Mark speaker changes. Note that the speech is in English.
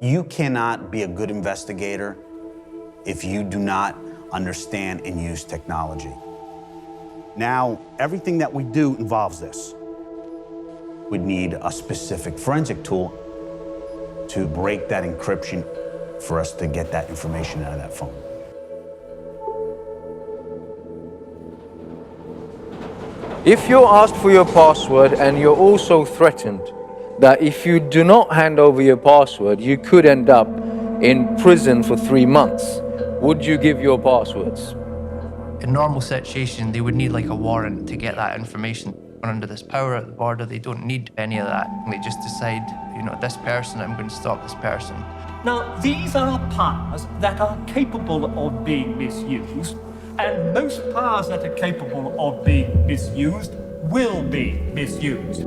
Speaker 1: You cannot be a good investigator if you do not understand and use technology. Now, everything that we do involves this. We'd need a specific forensic tool to break that encryption for us to get that information out of that phone.
Speaker 2: If you're asked for your password and you're also threatened that if you do not hand over your password, you could end up in prison for 3 months, would you give your passwords?
Speaker 3: In normal situation, they would need like a warrant to get that information. Under this power at the border, they don't need any of that. They just decide, you know, this person, I'm going to stop this person.
Speaker 4: Now, these are powers that are capable of being misused, and most powers that are capable of being misused will be misused.